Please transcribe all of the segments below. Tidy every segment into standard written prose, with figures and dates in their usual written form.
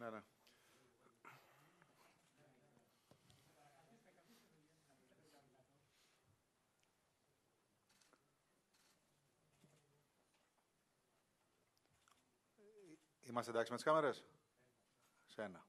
Ναι, ναι. Είμαστε εντάξει με τις κάμερες? Σε ένα.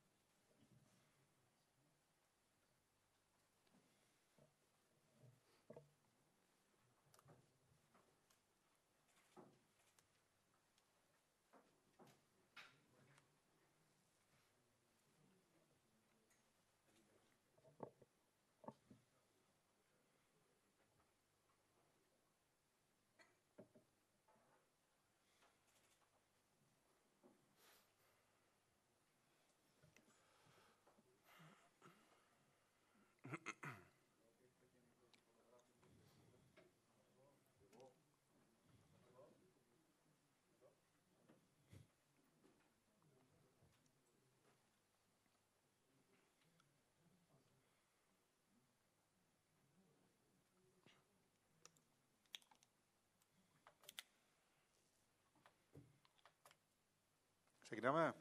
Ξεκινάμε.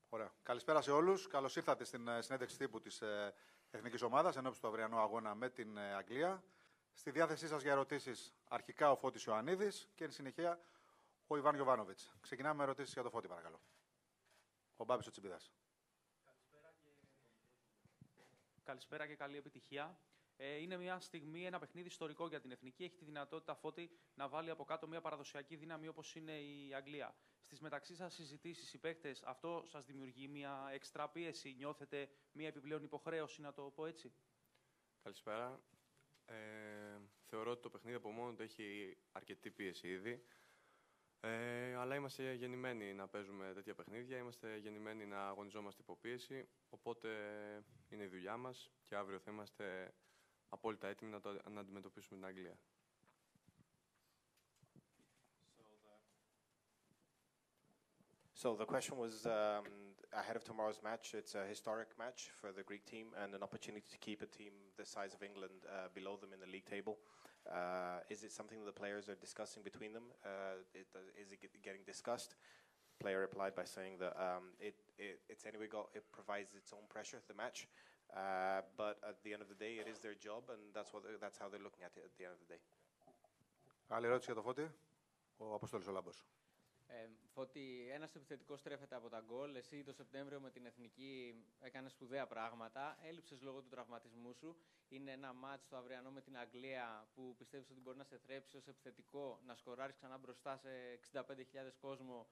Ωραία. Καλησπέρα σε όλους. Καλώς ήρθατε στην συνέντευξη τύπου της Εθνικής Ομάδας ενώπιση του αυριανού αγώνα με την Αγγλία. Στη διάθεσή σας για ερωτήσεις αρχικά ο Φώτης Ιωαννίδης και εν συνεχεία ο Ιβάν Γιοβάνοβιτς. Ξεκινάμε με ερωτήσεις για το Φώτη, παρακαλώ. Ο Μπάμπης ο Τσιμπίδας. Καλησπέρα και καλή επιτυχία. Είναι μια στιγμή, ένα παιχνίδι ιστορικό για την Εθνική. Έχει τη δυνατότητα, Φώτη, να βάλει από κάτω μια παραδοσιακή δύναμη όπως είναι η Αγγλία. Στις μεταξύ σας συζητήσεις, οι παίκτες, αυτό σας δημιουργεί μια εξτρά πίεση? Νιώθετε μια επιπλέον υποχρέωση, να το πω έτσι? Καλησπέρα. Θεωρώ ότι το παιχνίδι από μόνο του έχει αρκετή πίεση ήδη. Αλλά είμαστε γεννημένοι να παίζουμε τέτοια παιχνίδια, είμαστε γεννημένοι να αγωνιζόμαστε υπό πίεση, οπότε είναι η δουλειά μας και αύριο θα είμαστε απόλυτα έτοιμοι να αντιμετωπίσουμε την Αγγλία. So the question was ahead of tomorrow's match. It's a historic match for the Greek team and an opportunity to keep a team the size of England below them in the league table. Is it something that the players are discussing between them? Is it getting discussed? Player replied by saying that it's anyway it provides its own pressure, the match. But at the end of the day, it is their job, and that's how they're looking at it at the end of the day. Άλλη ερώτηση για το Φώτη. Ο Αποστόλης ο Λάμπος. Φώτη, ένας επιθετικός στρέφεται από τα γκολ. Εσύ το Σεπτέμβριο με την Εθνική έκανες σπουδαία πράγματα. Έλειψες λόγω του τραυματισμού σου. Είναι ένα μάτς το αυριανό με την Αγγλία που πιστεύεις ότι μπορεί να σε θρέψει ως επιθετικό, να σκοράρεις ξανά μπροστά σε 65.000 κόσμο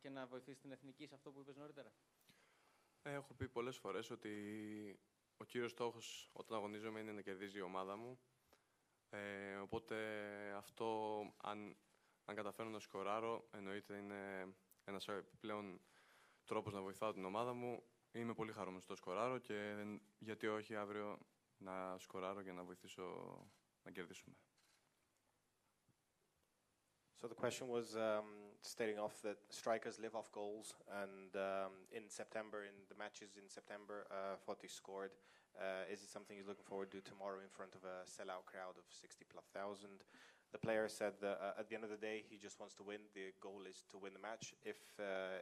και να βοηθήσεις την Εθνική σε αυτό που είπες νωρίτερα? Έχω πει πολλές φορές ότι ο κύριος στόχος όταν αγωνίζομαι είναι να κερδίζει η ομάδα μου. Οπότε αυτό, αν καταφέρω να σκοράρω, εννοείται είναι ένας επιπλέον τρόπος να βοηθάω την ομάδα μου. Είμαι πολύ χαρούμενος στο σκοράρω και γιατί όχι αύριο να σκοράρω και να βοηθήσω να κερδίσουμε. So the question was stating off that strikers live off goals, and in September, in the matches in September, Foti scored. Is it something he's looking forward to tomorrow in front of a sellout crowd of 60,000+? The player said that at the end of the day, he just wants to win. The goal is to win the match. If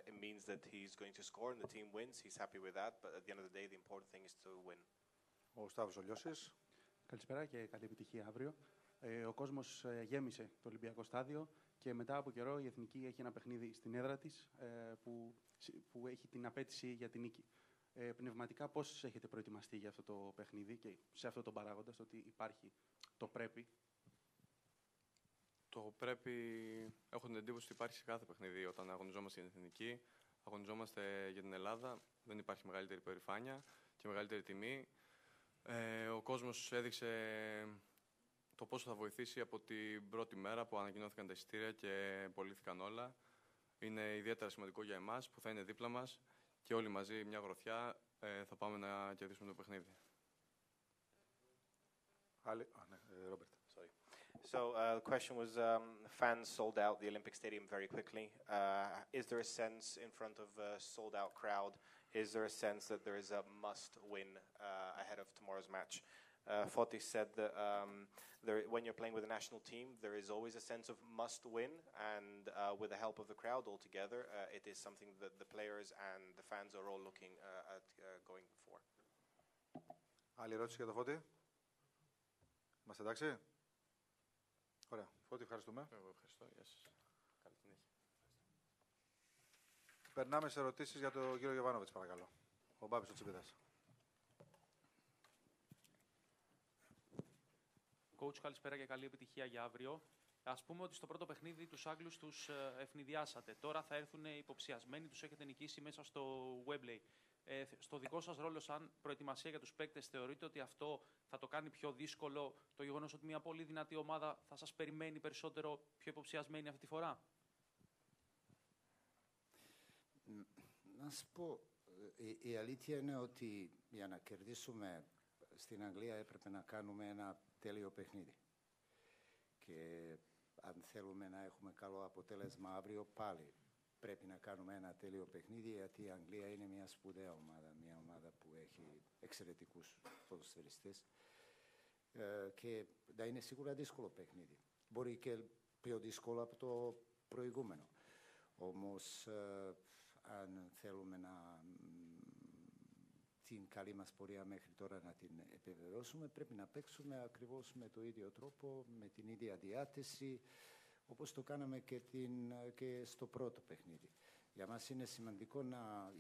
it means that he's going to score and the team wins, he's happy with that. But at the end of the day, the important thing is to win. Ο Σταύρος Ολιώσης. Καλησπέρα και καλή επιτυχία αύριο. Ο κόσμος γέμισε το Ολυμπιακό Στάδιο και μετά από καιρό η Εθνική έχει ένα παιχνίδι στην έδρα της που έχει την απέτηση για την νίκη. Πνευματικά πώς έχετε προετοιμαστεί για αυτό το παιχνίδι και σε αυτό το παράγοντα, στο ότι υπάρχει το πρέπει? Το πρέπει, έχω την εντύπωση ότι υπάρχει σε κάθε παιχνίδι. Όταν αγωνιζόμαστε για την Εθνική, αγωνιζόμαστε για την Ελλάδα. Δεν υπάρχει μεγαλύτερη περηφάνεια και μεγαλύτερη τιμή. Ο κόσμος έδειξε το πόσο θα βοηθήσει από την πρώτη μέρα που ανακοινώθηκαν τα εισιτήρια και πωλήθηκαν όλα. Είναι ιδιαίτερα σημαντικό για εμάς που θα είναι δίπλα μας και όλοι μαζί μια γροθιά θα πάμε να κερδίσουμε το παιχνίδι. Ρόμπερτ. Sorry. So the question was, fans sold out the Olympic Stadium very quickly. Is there a sense in front of a sold-out crowd? Is there a sense that there is a must-win ahead of tomorrow's match? Fotis said that when you're playing with a national team, there is always a sense of must win, and with the help of the crowd altogether, it is something that the players and the fans are all looking at going for. Άλλη ερώτηση για το Φώτη? Είμαστε εντάξει? Ωραία. Φώτη, ευχαριστούμε. Εγώ ευχαριστώ. Γεια σας. Καλή συνέχεια. Περνάμε σε ερωτήσεις για τον κύριο Γιωβάνοβιτς, παρακαλώ. Ο Μπάμπης ο Τσιμπίδας. Coach, καλησπέρα και καλή επιτυχία για αύριο. Ας πούμε ότι στο πρώτο παιχνίδι τους Άγγλους τους ευνηδιάσατε. Τώρα θα έρθουν υποψιασμένοι, τους έχετε νικήσει μέσα στο Wembley. Στο δικό σας ρόλο σαν προετοιμασία για τους παίκτες, θεωρείτε ότι αυτό θα το κάνει πιο δύσκολο, το γεγονός ότι μια πολύ δυνατή ομάδα θα σας περιμένει περισσότερο πιο υποψιασμένη αυτή τη φορά? Να σου πω, η αλήθεια είναι ότι για να κερδίσουμε στην Αγγλία έπρεπε να κάνουμε ένα τέλειο παιχνίδι. Και αν θέλουμε να έχουμε καλό αποτέλεσμα αύριο, πάλι πρέπει να κάνουμε ένα τέλειο παιχνίδι, γιατί η Αγγλία είναι μια σπουδαία ομάδα, μια ομάδα που έχει εξαιρετικούς ποδοσφαιριστές και θα είναι σίγουρα δύσκολο παιχνίδι. Μπορεί και πιο δύσκολο από το προηγούμενο. Όμως, αν θέλουμε την καλή μας πορεία μέχρι τώρα να την επιβεβαιώσουμε, πρέπει να παίξουμε ακριβώς με το ίδιο τρόπο, με την ίδια διάθεση, όπως το κάναμε και στο πρώτο παιχνίδι. Για μας είναι σημαντικό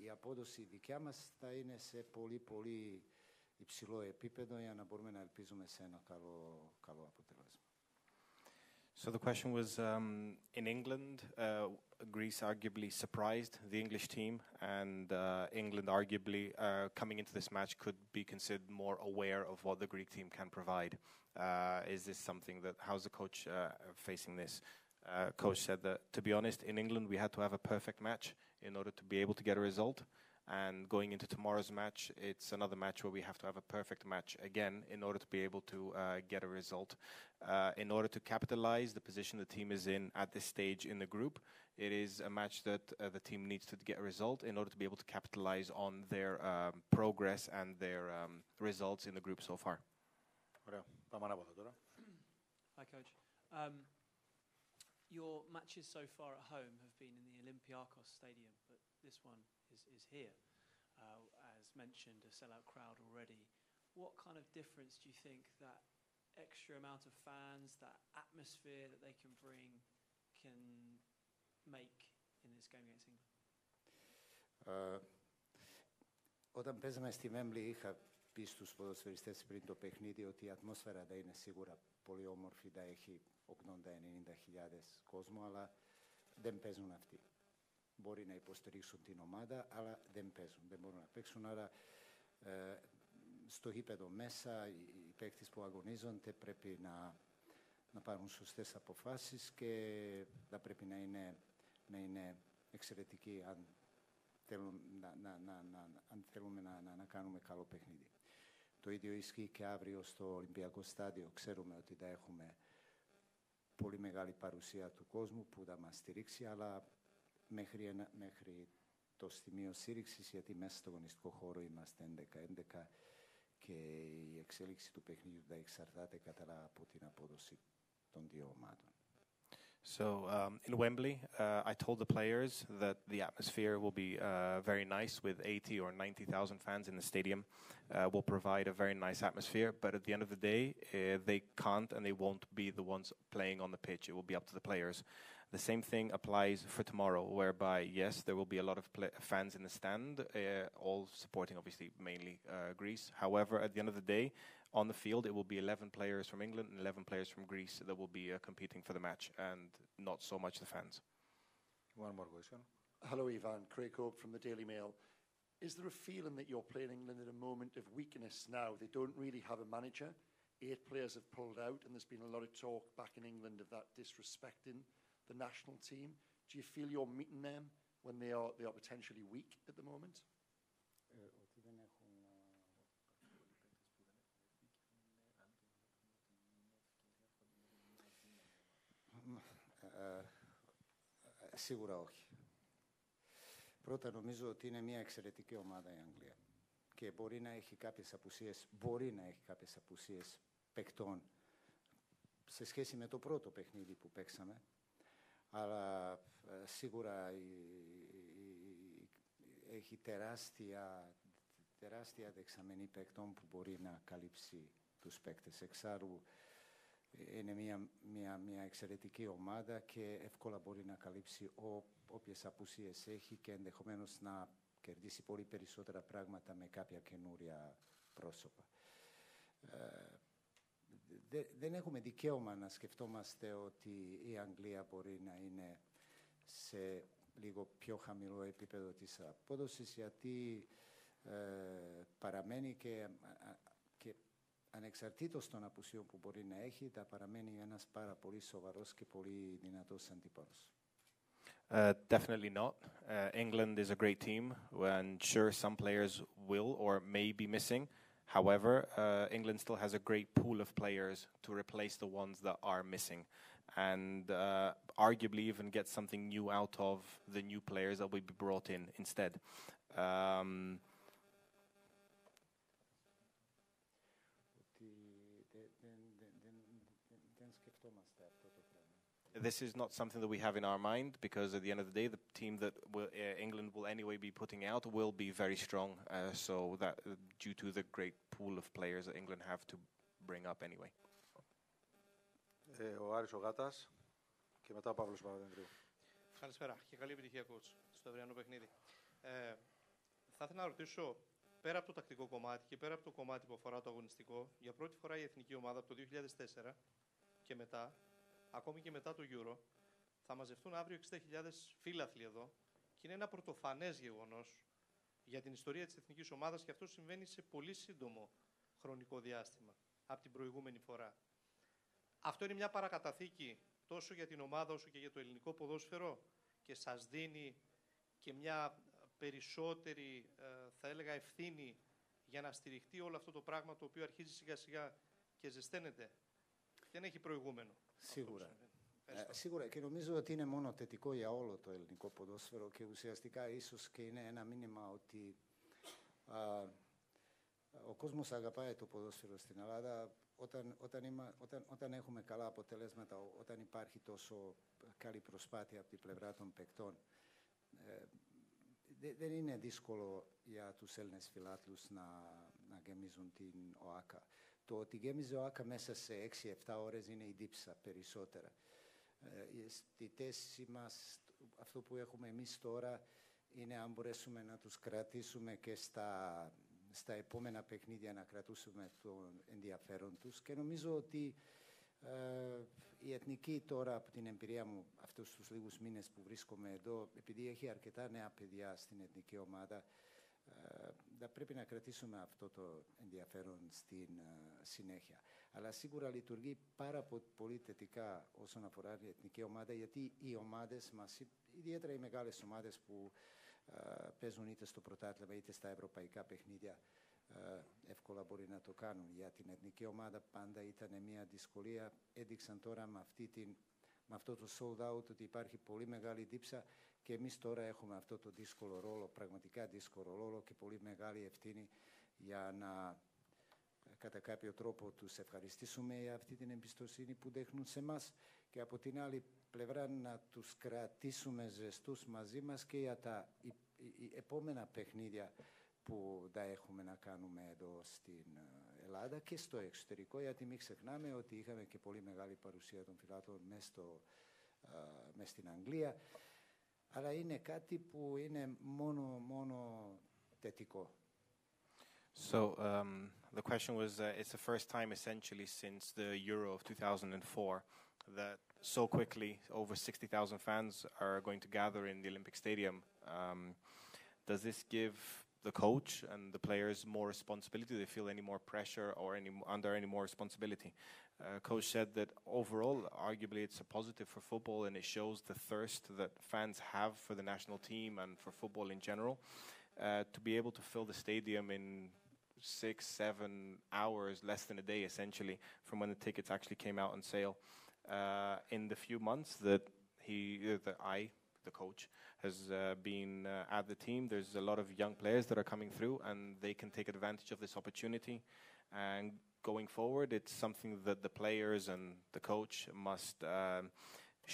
η απόδοση δικιά μας θα είναι σε πολύ πολύ υψηλό επίπεδο για να μπορούμε να ελπίζουμε σε ένα καλό αποτέλεσμα. So the question was, in England, Greece arguably surprised the English team, and England arguably coming into this match could be considered more aware of what the Greek team can provide. Is this something that, how's the coach facing this? Coach said that, to be honest, in England we had to have a perfect match in order to be able to get a result. And going into tomorrow's match, it's another match where we have to have a perfect match again in order to be able to get a result. In order to capitalize the position the team is in at this stage in the group, it is a match that the team needs to get a result in order to be able to capitalize on their progress and their results in the group so far. Ωραία. Πάμε ανάποδα τώρα. Hi, Coach. Your matches so far at home have been in the Olympiakos Stadium, but this one is here. As mentioned, a sellout crowd already. What kind of difference do you think that extra amount of fans, that atmosphere that they can bring, can make in this game against England? Όταν παίζαμε στη Wembley είχα πει στους ποδοσφαιριστές πριν το παιχνίδι ότι η ατμόσφαιρα θα είναι σίγουρα πολύ όμορφη, θα έχει 80-90 χιλιάδες κόσμο, αλλά δεν παίζουν αυτοί. Μπορεί να υποστηρίξουν την ομάδα, αλλά δεν παίζουν, δεν μπορούν να παίξουν. Άρα στο γήπεδο μέσα οι παίκτες που αγωνίζονται πρέπει να πάρουν σωστές αποφάσεις και θα πρέπει να είναι εξαιρετικοί αν θέλουμε να κάνουμε καλό παιχνίδι. Το ίδιο ισχύει και αύριο στο Ολυμπιακό Στάδιο. Ξέρουμε ότι θα έχουμε πολύ μεγάλη παρουσία του κόσμου που θα μας στηρίξει, αλλά μέχρι το σημείο στήριξης, γιατί μέσα στο αγωνιστικό χώρο είμαστε 11-11 και η εξέλιξη του παιχνιδιού θα εξαρτάται κατά από την απόδοση των δύο ομάδων. So in Wembley, I told the players that the atmosphere will be very nice with 80 or 90,000 fans in the stadium. Will provide a very nice atmosphere, but at the end of the day, they can't and they won't be the ones playing on the pitch. It will be up to the players. The same thing applies for tomorrow, whereby, yes, there will be a lot of fans in the stand, all supporting, obviously, mainly Greece. However, at the end of the day, on the field, it will be 11 players from England and 11 players from Greece that will be competing for the match, and not so much the fans. One more question. Hello, Ivan. Craig Hope from the Daily Mail. Is there a feeling that you're playing England at a moment of weakness now? They don't really have a manager. 8 players have pulled out, and there's been a lot of talk back in England of that disrespecting the national team. Do you feel you're meeting them when they are potentially weak at the moment? Σίγουρα όχι. Πρώτα νομίζω ότι είναι μια εξαιρετική ομάδα η Αγγλία και μπορεί να έχει κάποιες απουσίες παικτών σε σχέση με το πρώτο παιχνίδι που παίξαμε, αλλά σίγουρα έχει τεράστια δεξαμενή παικτών που μπορεί να καλύψει τους παίκτες. Εξάρου είναι μια εξαιρετική ομάδα και εύκολα μπορεί να καλύψει όποιες απουσίες έχει και ενδεχομένως να κερδίσει πολύ περισσότερα πράγματα με κάποια καινούρια πρόσωπα. Δεν έχουμε δικαίωμα να σκεφτόμαστε ότι η Αγγλία μπορεί να είναι σε λίγο πιο χαμηλό επίπεδο της απόδοσης, γιατί παραμένει και ανεξαρτήτως των απουσιών που μπορεί να έχει, θα παραμένει ένας πάρα πολύ σοβαρός και πολύ δυνατός αντίπαλος. Definitely not. England is a great team, and sure, some players will or may be missing. However, England still has a great pool of players to replace the ones that are missing, and arguably even get something new out of the new players that will be brought in instead. This is not something that we have in our mind, because at the end of the day, the team that England will anyway be putting out will be very strong. So that due to the great pool of players that England have to bring up anyway. Ο Άρης ο Γάτας και μετά ο Παύλος Παπαδημητρίου. Καλησπέρα και καλή επιτυχία, coach, στο αυριανό παιχνίδι. Θα ήθελα να ρωτήσω, πέρα από το τακτικό κομμάτι και πέρα από το κομμάτι που αφορά το αγωνιστικό, για πρώτη φορά η εθνική ομάδα από το 2004 και μετά, ακόμη και μετά το Euro, θα μαζευτούν αύριο 60.000 φίλαθλοι εδώ και είναι ένα πρωτοφανές γεγονός για την ιστορία της εθνικής ομάδας και αυτό συμβαίνει σε πολύ σύντομο χρονικό διάστημα από την προηγούμενη φορά. Αυτό είναι μια παρακαταθήκη τόσο για την ομάδα όσο και για το ελληνικό ποδόσφαιρο και σας δίνει και μια περισσότερη, θα έλεγα, ευθύνη για να στηριχτεί όλο αυτό το πράγμα το οποίο αρχίζει σιγά σιγά και ζεσταίνεται. Δεν έχει προηγούμενο. Σίγουρα και νομίζω ότι είναι μόνο θετικό για όλο το ελληνικό ποδόσφαιρο και ουσιαστικά ίσως και είναι ένα μήνυμα ότι ο κόσμος αγαπάει το ποδόσφαιρο στην Ελλάδα όταν έχουμε καλά αποτελέσματα, όταν υπάρχει τόσο καλή προσπάθεια από την πλευρά των παικτών. Δεν είναι δύσκολο για τους Έλληνες φιλάθλους να γεμίζουν την ΟΑΚΑ. Το ότι γέμιζε ο ΆΚΑ μέσα σε 6-7 ώρες είναι η δίψα περισσότερα. Στη θέση μας, αυτό που έχουμε εμείς τώρα, είναι αν μπορέσουμε να τους κρατήσουμε και στα επόμενα παιχνίδια, να κρατήσουμε το ενδιαφέρον τους. Και νομίζω ότι η εθνική τώρα, από την εμπειρία μου αυτούς τους λίγους μήνες που βρίσκομαι εδώ, επειδή έχει αρκετά νέα παιδιά στην εθνική ομάδα, θα πρέπει να κρατήσουμε αυτό το ενδιαφέρον στην συνέχεια. Αλλά σίγουρα λειτουργεί πάρα πολύ θετικά όσον αφορά την εθνική ομάδα, γιατί οι ομάδες μας, ιδιαίτερα οι μεγάλες ομάδες που παίζουν είτε στο πρωτάθλημα είτε στα ευρωπαϊκά παιχνίδια, εύκολα μπορεί να το κάνουν. Για την εθνική ομάδα πάντα ήταν μια δυσκολία. Έδειξαν τώρα με αυτό το sold out ότι υπάρχει πολύ μεγάλη δίψα και εμείς τώρα έχουμε αυτό το δύσκολο ρόλο, πραγματικά δύσκολο ρόλο και πολύ μεγάλη ευθύνη για να κατά κάποιο τρόπο τους ευχαριστήσουμε για αυτή την εμπιστοσύνη που δείχνουν σε μας και από την άλλη πλευρά να τους κρατήσουμε ζεστούς μαζί μας και για τα επόμενα παιχνίδια που θα έχουμε να κάνουμε εδώ στην Ελλάδα και στο εξωτερικό, γιατί μην ξεχνάμε ότι είχαμε και πολύ μεγάλη παρουσία των φιλάθλων μες στην Αγγλία, αλλά είναι κάτι που είναι μόνο θετικό. So the question was, it's the first time essentially since the Euro of 2004 that so quickly over 60,000 fans are going to gather in the Olympic Stadium. Does this give the coach and the players more responsibility? Do they feel any more pressure or under any more responsibility? Coach said that overall, arguably, it's a positive for football and it shows the thirst that fans have for the national team and for football in general. To be able to fill the stadium in 6-7 hours, less than a day essentially, from when the tickets actually came out on sale, in the few months that the coach, has been at the team. There's a lot of young players that are coming through, and they can take advantage of this opportunity. And going forward, it's something that the players and the coach must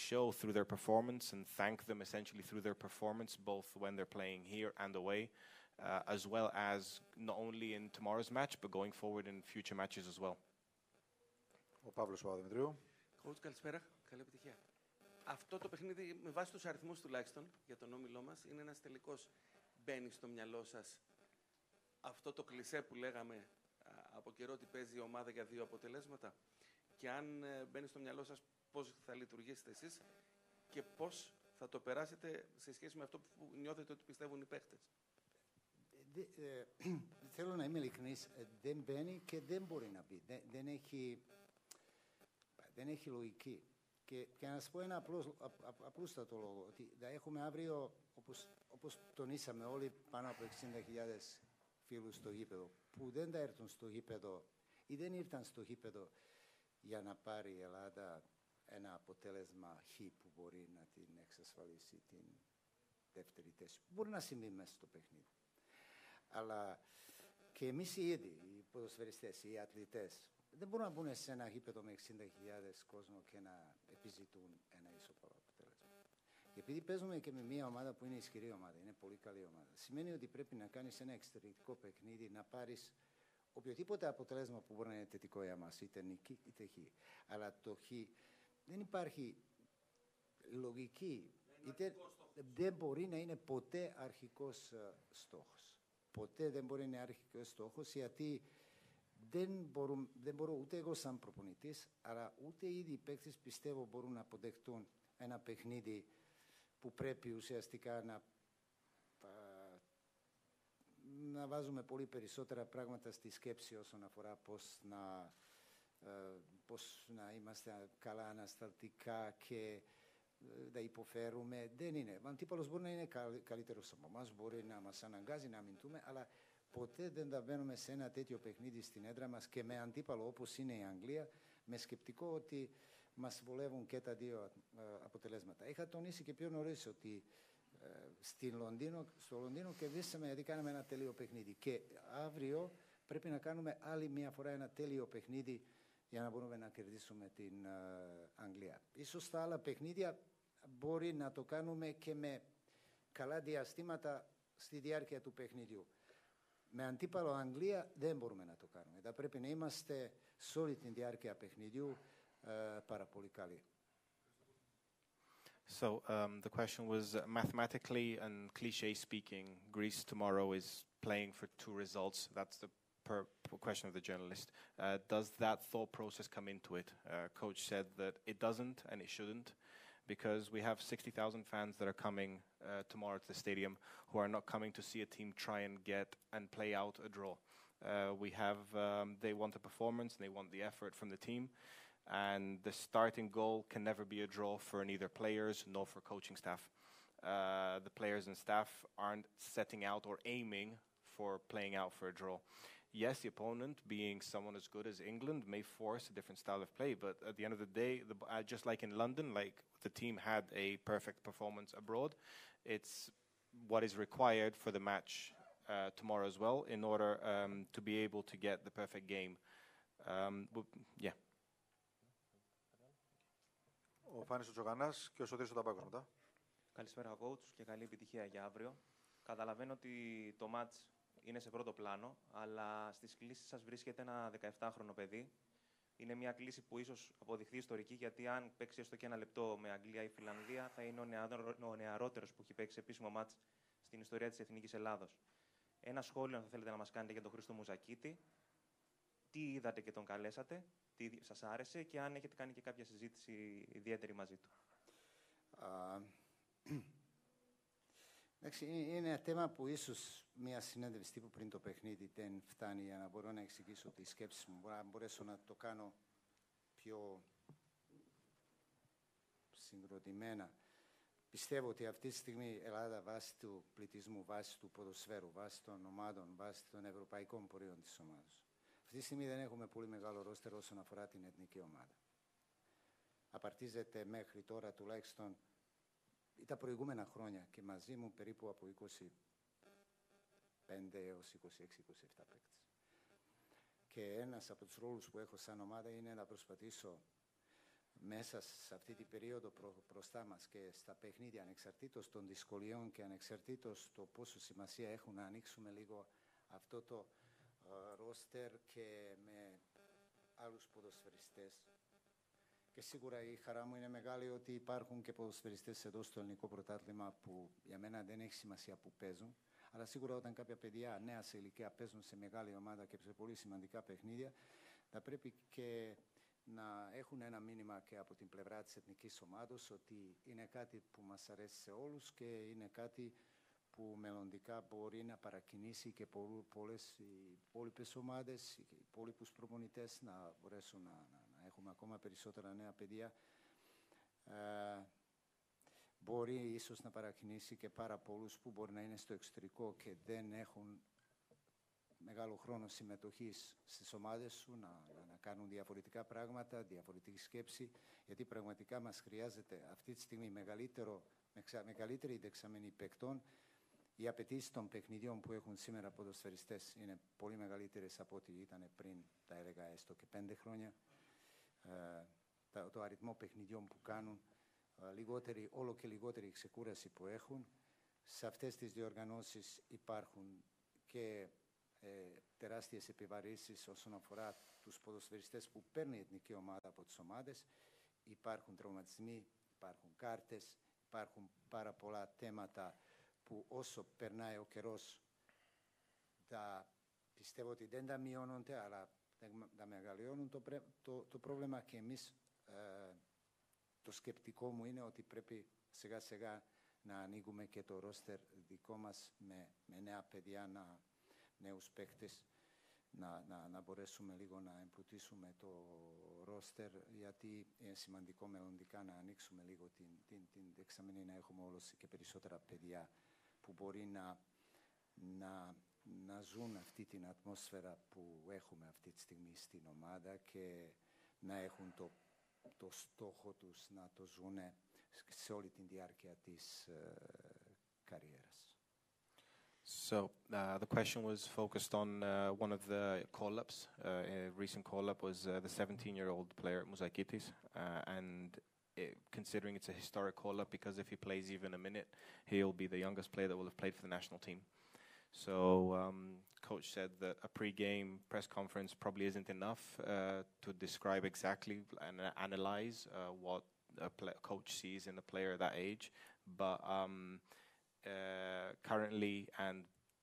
show through their performance and thank them essentially through their performance, both when they're playing here and away, as well as not only in tomorrow's match, but going forward in future matches as well. Ο Παύλος Παπαδημητρίου. Coach, καλησπέρα. Καλή επιτυχία. Αυτό το παιχνίδι, με βάση τους αριθμούς τουλάχιστον, για τον όμιλό μας, είναι ένας τελικός. Μπαίνει στο μυαλό σας αυτό το κλισέ που λέγαμε από καιρό ότι παίζει η ομάδα για δύο αποτελέσματα, και αν μπαίνει στο μυαλό σας πώς θα λειτουργήσετε εσείς και πώς θα το περάσετε σε σχέση με αυτό που νιώθετε ότι πιστεύουν οι παίχτες. Θέλω να είμαι ειλικρινής, δεν μπαίνει και δεν μπορεί να μπει. Δεν έχει λογική. Και να σας πω ένα απλούστατο λόγο, ότι θα έχουμε αύριο, όπως τονίσαμε όλοι, πάνω από 60.000 φίλους στο γήπεδο, που δεν θα έρθουν στο γήπεδο ή δεν ήρθαν στο γήπεδο για να πάρει η Ελλάδα ένα αποτέλεσμα χ που μπορεί να την εξασφαλίσει την δεύτερη θέση. Μπορεί να συμβεί μέσα στο παιχνίδι. Αλλά και εμείς οι ίδιοι, οι ποδοσφαιριστές, οι αθλητές, δεν μπορούν να μπουν σε ένα γήπεδο με 60.000 κόσμο και να επιζητούν ένα ισοπαλό αποτέλεσμα. Και επειδή παίζουμε και με μια ομάδα που είναι ισχυρή ομάδα, είναι πολύ καλή ομάδα, σημαίνει ότι πρέπει να κάνεις ένα εξαιρετικό παιχνίδι, να πάρεις οποιοδήποτε αποτέλεσμα που μπορεί να είναι θετικό για μας, είτε νίκη είτε χ. Αλλά το χ δεν υπάρχει λογική, δεν μπορεί να είναι ποτέ αρχικός στόχος. Ποτέ δεν μπορεί να είναι αρχικός στόχος, γιατί δεν μπορώ ούτε εγώ σαν προπονητής, αλλά ούτε ήδη οι παίκτες πιστεύω μπορούν να αποδεχτούν ένα παιχνίδι που πρέπει ουσιαστικά να βάζουμε πολύ περισσότερα πράγματα στη σκέψη όσον αφορά πώς να είμαστε καλά ανασταλτικά και να υποφέρουμε. Δεν είναι. Ο αντίπαλος μπορεί να είναι καλύτερος από εμάς, μπορεί να μας αναγκάζει να αμυνθούμε, αλλά ποτέ δεν θα μπαίνουμε σε ένα τέτοιο παιχνίδι στην έδρα μας και με αντίπαλο όπως είναι η Αγγλία, με σκεπτικό ότι μας βολεύουν και τα δύο αποτελέσματα. Είχα τονίσει και πιο νωρίς ότι στο Λονδίνο κερδίσαμε γιατί κάναμε ένα τέλειο παιχνίδι. Και αύριο πρέπει να κάνουμε άλλη μια φορά ένα τέλειο παιχνίδι για να μπορούμε να κερδίσουμε την Αγγλία. Ίσως στα άλλα παιχνίδια μπορεί να το κάνουμε και με καλά διαστήματα στη διάρκεια του παιχνιδιού. Με αντίπαλο Αγγλία δεν μπορούμε να το κάνουμε. Θα πρέπει να είμαστε σε όλη την διάρκεια παιχνιδιού πάρα πολύ καλοί. So the question was, mathematically and cliche speaking, Greece tomorrow is playing for two results. That's the question of the journalist. Does that thought process come into it? Coach said that it doesn't and it shouldn't, because we have 60,000 fans that are coming tomorrow to the stadium who are not coming to see a team try and get and play out a draw. They want a performance and they want the effort from the team. And the starting goal can never be a draw for neither players nor for coaching staff. The players and staff aren't setting out or aiming for playing out for a draw. Yes, the opponent, being someone as good as England, may force a different style of play, but at the end of the day, just like in London, like the team had a perfect performance abroad, it's what is required for the match tomorrow as well in order to be able to get the perfect game. Yeah. Ο Φάνης ο Τζογανάς και ο Σωτήρης ο Ταμπάκος μετά. Καλησπέρα, coach, και καλή επιτυχία για αύριο. Καταλαβαίνω ότι το μάτς είναι σε πρώτο πλάνο, αλλά στις κλήσεις σας βρίσκεται ένα 17χρονο παιδί. Είναι μια κλίση που ίσως αποδειχθεί ιστορική, γιατί αν παίξει έστω και ένα λεπτό με Αγγλία ή Φιλανδία, θα είναι ο νεαρότερος που έχει παίξει επίσημο μάτς στην ιστορία της Εθνικής Ελλάδος. Ένα σχόλιο, αν θα θέλετε να μας κάνετε, για τον Χρήστο Μουζακίτη. Τι είδατε και τον καλέσατε, τι σας άρεσε και αν έχετε κάνει και κάποια συζήτηση ιδιαίτερη μαζί του. Εντάξει, είναι ένα θέμα που ίσως μια συνέντευξη τύπου πριν το παιχνίδι δεν φτάνει για να μπορώ να εξηγήσω τις σκέψεις μου. Να μπορέσω να το κάνω πιο συγκροτημένα. Πιστεύω ότι αυτή τη στιγμή η Ελλάδα, βάσει του πληθυσμού, βάσει του ποδοσφαίρου, βάσει των ομάδων, βάσει των ευρωπαϊκών πορείων της ομάδας, αυτή τη στιγμή δεν έχουμε πολύ μεγάλο ρόστερ όσον αφορά την εθνική ομάδα. Απαρτίζεται μέχρι τώρα τουλάχιστον τα προηγούμενα χρόνια και μαζί μου περίπου από 25 έως 26-27 παίκτες. Και ένας από τους ρόλους που έχω σαν ομάδα είναι να προσπαθήσω μέσα σε αυτή την περίοδο μπροστά μας και στα παιχνίδια, ανεξαρτήτως των δυσκολιών και ανεξαρτήτως το πόσο σημασία έχουν να ανοίξουμε λίγο αυτό το ρόστερ και με άλλους ποδοσφαιριστές. Και σίγουρα η χαρά μου είναι μεγάλη ότι υπάρχουν και ποδοσφαιριστές εδώ στο ελληνικό πρωτάθλημα που για μένα δεν έχει σημασία που παίζουν. Αλλά σίγουρα όταν κάποια παιδιά νέα σε ηλικία παίζουν σε μεγάλη ομάδα και σε πολύ σημαντικά παιχνίδια, θα πρέπει και να έχουν ένα μήνυμα και από την πλευρά της εθνικής ομάδος ότι είναι κάτι που μας αρέσει σε όλους και είναι κάτι που μελλοντικά μπορεί να παρακινήσει και πολλές υπόλοιπες ομάδες, οι υπόλοιπους προπονητές να μπορέσουν να έχουμε ακόμα περισσότερα νέα παιδιά. Μπορεί ίσως να παρακινήσει και πάρα πολλούς που μπορεί να είναι στο εξωτερικό και δεν έχουν μεγάλο χρόνο συμμετοχής στις ομάδες σου, να κάνουν διαφορετικά πράγματα, διαφορετική σκέψη, γιατί πραγματικά μας χρειάζεται αυτή τη στιγμή μεγαλύτερη δεξαμενή παικτών. Οι απαιτήσεις των παιχνιδιών που έχουν σήμερα ποδοσφαιριστές είναι πολύ μεγαλύτερες από ό,τι ήταν πριν, τα έλεγα, έστω και 5 χρόνια. Το αριθμό παιχνιδιών που κάνουν, όλο και λιγότερη ξεκούραση που έχουν. Σε αυτές τις διοργανώσεις υπάρχουν και τεράστιες επιβαρύνσεις όσον αφορά τους ποδοσφαιριστές που παίρνει η εθνική ομάδα από τις ομάδες. Υπάρχουν τραυματισμοί, υπάρχουν κάρτες, υπάρχουν πάρα πολλά θέματα που όσο περνάει ο καιρός πιστεύω ότι δεν τα μειώνονται, αλλά τα μεγαλώνουν το πρόβλημα και εμείς το σκεπτικό μου είναι ότι πρέπει σιγά σιγά να ανοίγουμε και το ρόστερ δικό μας με νέα παιδιά, νέους παίκτες, να μπορέσουμε λίγο να εμπλουτίσουμε το ρόστερ, γιατί είναι σημαντικό μελλοντικά να ανοίξουμε λίγο την δεξαμενή, να έχουμε όλος και περισσότερα παιδιά που μπορεί να ζουν αυτή την ατμόσφαιρα που έχουμε αυτή τη στιγμή στην ομάδα και να έχουν το στόχο τους να το ζουν σε όλη την διάρκεια της καριέρας. So the question was focused on one of the call-ups. A recent call-up was the 17-year-old player Mouzakitis, and considering it's a historic call-up because if he plays even a minute, he'll be the youngest player that will have played for the national team. So coach said that a pre-game press conference probably isn't enough to describe exactly and analyze what a coach sees in a player that age, but currently and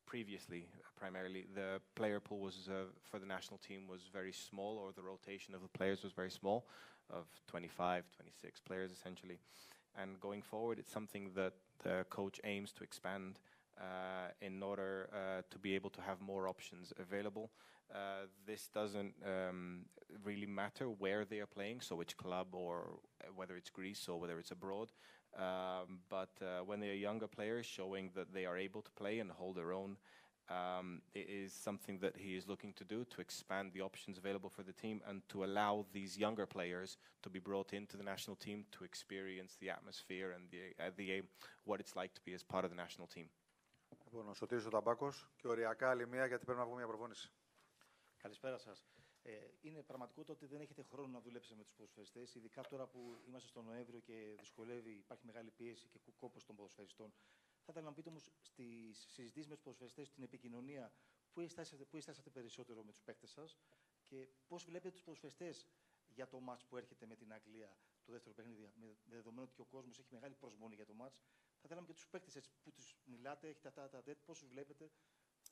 previously, primarily, the player pool was for the national team was very small, or the rotation of the players was very small, of 25, 26 players essentially. And going forward, it's something that the coach aims to expand in order to be able to have more options available. This doesn't really matter where they are playing, so which club or whether it's Greece or whether it's abroad. But when they are younger players showing that they are able to play and hold their own, it is something that he is looking to do, to expand the options available for the team and to allow these younger players to be brought into the national team to experience the atmosphere and what it's like to be as part of the national team. Λοιπόν, ο Σωτήρης ο Ταμπάκος και οριακά άλλη μία, γιατί πρέπει να βγούμε μια προπόνηση. Καλησπέρα σας. Είναι πραγματικότητα ότι δεν έχετε χρόνο να δουλέψετε με τους ποδοσφαιριστές, ειδικά τώρα που είμαστε στο Νοέμβριο και δυσκολεύει, υπάρχει μεγάλη πίεση και κόπος των ποδοσφαιριστών. Θα ήθελα να πείτε όμως στις συζητήσεις με τους ποδοσφαιριστές, στην επικοινωνία, πού εστάσατε περισσότερο με τους παίκτες σας και πώς βλέπετε τους ποδοσφαιριστές για το μάτς που έρχεται με την Αγγλία, το δεύτερο παιχνίδι, με δεδομένο ότι και ο κόσμος έχει μεγάλη προσμονή για το μάτς. Θα θέλαμε και τους παίκτες που τους μιλάτε, έχετε τα πώς τους βλέπετε,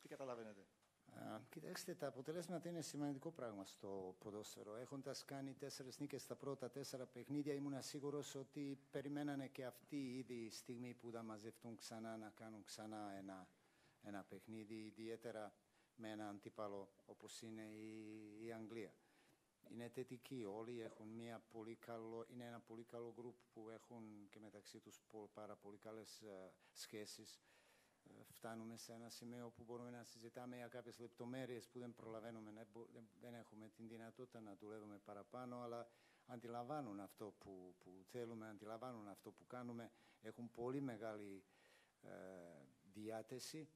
τι καταλαβαίνετε. Κοιτάξτε, τα αποτελέσματα είναι σημαντικό πράγμα στο ποδόσφαιρο. Έχοντας κάνει 4 νίκες στα πρώτα 4 παιχνίδια, ήμουν σίγουρος ότι περιμένανε και αυτοί ήδη η στιγμή που θα μαζευτούν ξανά να κάνουν ξανά ένα παιχνίδι, ιδιαίτερα με ένα αντίπαλο όπως είναι η Αγγλία. Είναι θετικοί, όλοι έχουν είναι ένα πολύ καλό γκρουπ που έχουν και μεταξύ τους πάρα πολύ καλές σχέσεις. Φτάνουμε σε ένα σημείο που μπορούμε να συζητάμε για κάποιες λεπτομέρειες που δεν προλαβαίνουμε, δεν έχουμε την δυνατότητα να δουλεύουμε παραπάνω, αλλά αντιλαμβάνουν αυτό που θέλουμε, αντιλαμβάνουν αυτό που κάνουμε, έχουν πολύ μεγάλη διάθεση.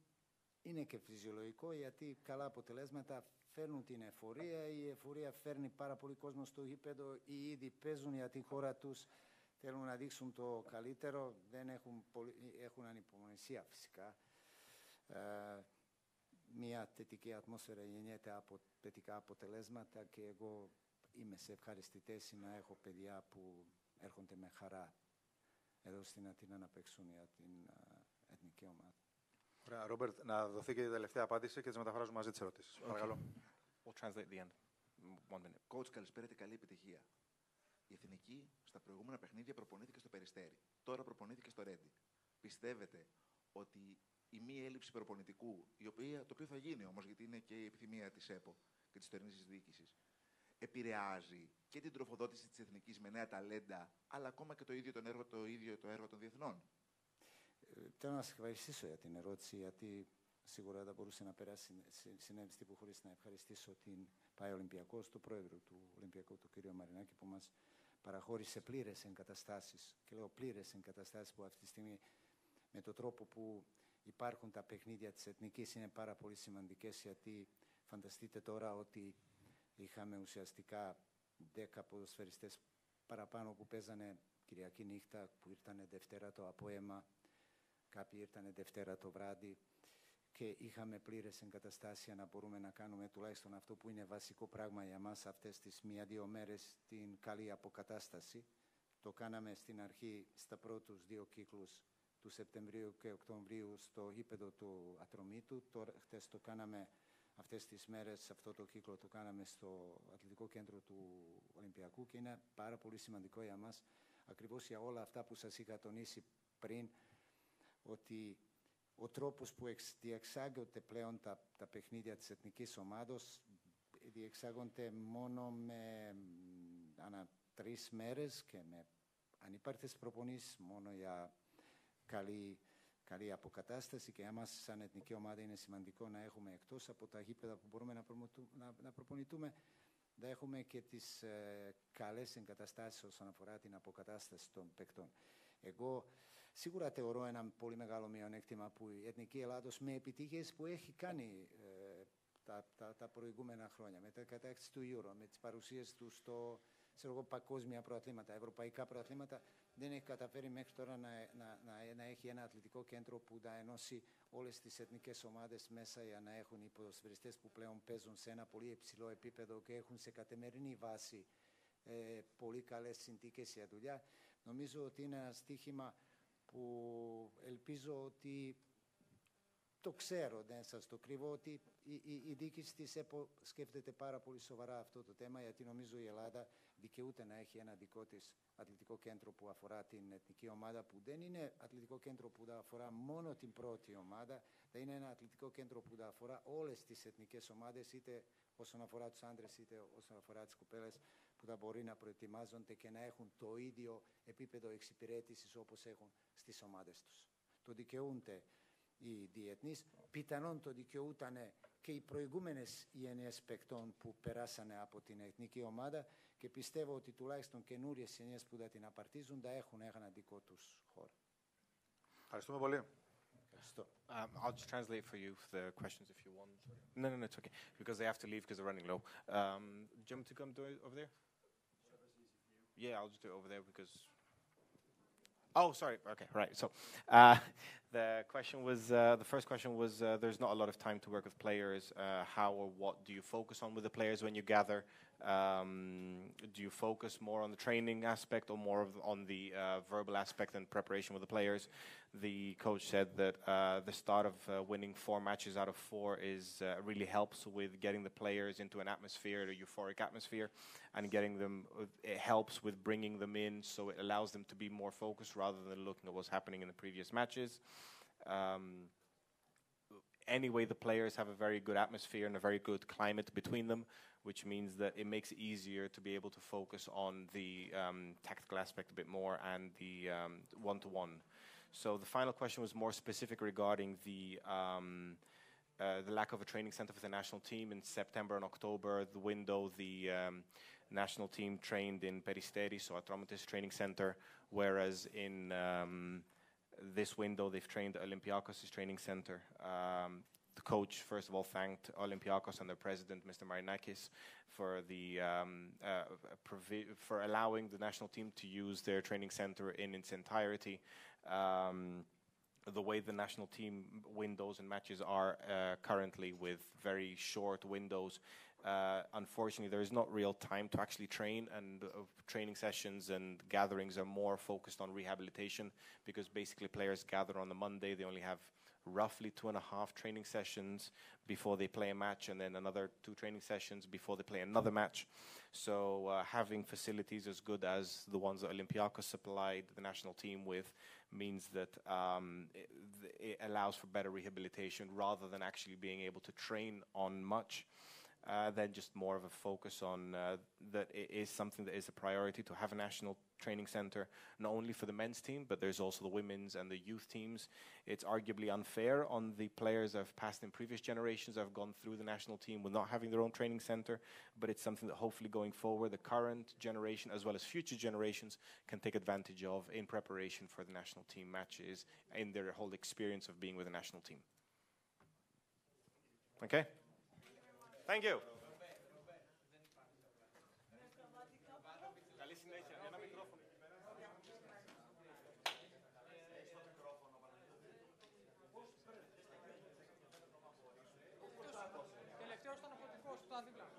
Είναι και φυσιολογικό γιατί καλά αποτελέσματα φέρνουν την εφορία. Η εφορία φέρνει πάρα πολύ κόσμο στο γήπεδο. Οι ήδη παίζουν για τη χώρα τους. Θέλουν να δείξουν το καλύτερο. Δεν έχουν ανυπομονησία φυσικά. Μια θετική ατμόσφαιρα γεννιέται από θετικά αποτελέσματα και εγώ είμαι σε ευχαριστητή να έχω παιδιά που έρχονται με χαρά εδώ στην Αθήνα να παίξουν για την εθνική ομάδα. Ωραία, Ρόμπερτ, να δοθεί και η τελευταία απάντηση και τις μεταφράζουμε μαζί τις ερωτήσεις. Okay. Παρακαλώ. We'll translate the end. 1 minute. Coach, καλησπέρα και καλή επιτυχία. Η Εθνική στα προηγούμενα παιχνίδια προπονήθηκε στο Περιστέρι. Τώρα προπονήθηκε στο Ρέντι. Πιστεύετε ότι η μη έλλειψη προπονητικού, το οποίο θα γίνει όμως, γιατί είναι και η επιθυμία της ΕΠΟ και της τωρινής διοίκησης, επηρεάζει και την τροφοδότηση της Εθνικής με νέα ταλέντα, αλλά ακόμα και το ίδιο το έργο των διεθνών? Θέλω να σας ευχαριστήσω για την ερώτηση, γιατί σίγουρα δεν μπορούσε να περάσει συνέντευξη τύπου χωρίς να ευχαριστήσω την ΠΑΕ Ολυμπιακός, του πρόεδρο του Ολυμπιακού, του κ. Μαρινάκη, που μας παραχώρησε πλήρες εγκαταστάσεις. Και λέω πλήρες εγκαταστάσεις που αυτή τη στιγμή, με τον τρόπο που υπάρχουν τα παιχνίδια της Εθνικής, είναι πάρα πολύ σημαντικές, γιατί φανταστείτε τώρα ότι είχαμε ουσιαστικά 10 ποδοσφαιριστές παραπάνω που παίζανε Κυριακή νύχτα, που ήρθανε Δευτέρα το απόγευμα, κάποιοι ήρθανε Δευτέρα το βράδυ και είχαμε πλήρες εγκαταστάσεις για να μπορούμε να κάνουμε τουλάχιστον αυτό που είναι βασικό πράγμα για μας αυτές τις 1-2 μέρες, την καλή αποκατάσταση. Το κάναμε στην αρχή στα πρώτους 2 κύκλους του Σεπτεμβρίου και Οκτωβρίου στο γήπεδο του Ατρομήτου. Τώρα, χτες το κάναμε αυτές τις μέρες, αυτό το κύκλο το κάναμε στο Αθλητικό Κέντρο του Ολυμπιακού και είναι πάρα πολύ σημαντικό για μας, ακριβώς για όλα αυτά που σας είχα τονίσει πριν, ότι ο τρόπος που διεξάγονται πλέον τα παιχνίδια της εθνικής ομάδος διεξάγονται μόνο με ανά 3 μέρες και με ανύπαρκτες προπονήσεις, μόνο για καλή αποκατάσταση, και για μας σαν εθνική ομάδα είναι σημαντικό να έχουμε, εκτός από τα γήπεδα που μπορούμε να προπονηθούμε, να έχουμε και τις καλές εγκαταστάσεις όσον αφορά την αποκατάσταση των παικτών. Εγώ σίγουρα θεωρώ ένα πολύ μεγάλο μειονέκτημα που η Εθνική Ελλάδος, με επιτυχίες που έχει κάνει τα προηγούμενα χρόνια, με τα κατάκτηση του Euro, με τις παρουσίες του στο παγκόσμια προαθλήματα, ευρωπαϊκά προαθλήματα, δεν έχει καταφέρει μέχρι τώρα να έχει ένα αθλητικό κέντρο που να ενώσει όλες τις εθνικές ομάδες μέσα, για να έχουν οι ποδοσφαιριστές που πλέον παίζουν σε ένα πολύ υψηλό επίπεδο και έχουν σε καθημερινή βάση πολύ καλές συνθήκες για δουλειά. Νομίζω ότι είναι ένα στοίχημα που ελπίζω ότι το ξέρω, δεν σας το κρύβω, ότι η διοίκηση της ΕΠΟ σκέφτεται πάρα πολύ σοβαρά αυτό το θέμα, γιατί νομίζω η Ελλάδα δικαιούται να έχει ένα δικό της αθλητικό κέντρο που αφορά την εθνική ομάδα, που δεν είναι αθλητικό κέντρο που θα αφορά μόνο την πρώτη ομάδα, θα είναι ένα αθλητικό κέντρο που θα αφορά όλες τις εθνικές ομάδες, είτε όσον αφορά τους άντρες είτε όσον αφορά τις κοπέλες, που θα μπορεί να προετοιμάζονται και να έχουν το ίδιο επίπεδο εξυπηρέτησης όπως έχουν στις ομάδες τους. Το δικαιούνται οι διεθνείς, πιθανόν το δικαιούταν και οι προηγούμενες γενιές παικτών που περάσανε από την εθνική ομάδα, και πιστεύω ότι τουλάχιστον καινούριες γενιές που θα την απαρτίζουν θα έχουν ένα δικό τους χώρο. Ευχαριστούμε πολύ. I'll just translate for you the questions if you want. No, it's okay. Because they have to leave because they're running low. Do you want me to come do it over there? Yeah, I'll just do it over there because... Oh, sorry. Okay, right. So the question was, the first question was, there's not a lot of time to work with players. How or what do you focus on with the players when you gather? Do you focus more on the training aspect or more on the verbal aspect and preparation with the players? The coach said that the start of winning 4 matches out of 4 really helps with getting the players into an atmosphere, a euphoric atmosphere, and getting them. It helps with bringing them in, so it allows them to be more focused rather than looking at what's happening in the previous matches. Anyway, the players have a very good atmosphere and a very good climate between them, which means that it makes it easier to be able to focus on the tactical aspect a bit more and the one-to-one. So the final question was more specific regarding the lack of a training center for the national team in September and October, the window, national team trained in Peristeri, so Atromitis Training Center, whereas in this window they've trained at Olympiakos' training center. The coach, first of all, thanked Olympiakos and their president, Mr. Marinakis, for for allowing the national team to use their training center in its entirety. The way the national team windows and matches are currently, with very short windows, unfortunately there is not real time to actually train, and training sessions and gatherings are more focused on rehabilitation, because basically players gather on the Monday. They only have roughly 2.5 training sessions before they play a match, and then another 2 training sessions before they play another match. So having facilities as good as the ones that Olympiakos supplied the national team with means that it allows for better rehabilitation, rather than actually being able to train on much. Then just more of a focus on that it is something that is a priority to have a national training center, not only for the men's team, but there's also the women's and the youth teams. It's arguably unfair on the players that have passed in previous generations that have gone through the national team with not having their own training center, but it's something that hopefully going forward, the current generation as well as future generations can take advantage of in preparation for the national team matches, in their whole experience of being with the national team. Okay? Thank you. Καλή συνέχεια. Ένα μικρόφωνο. Τελευταίος ήταν ο Φωτικός, που ήταν δίπλα.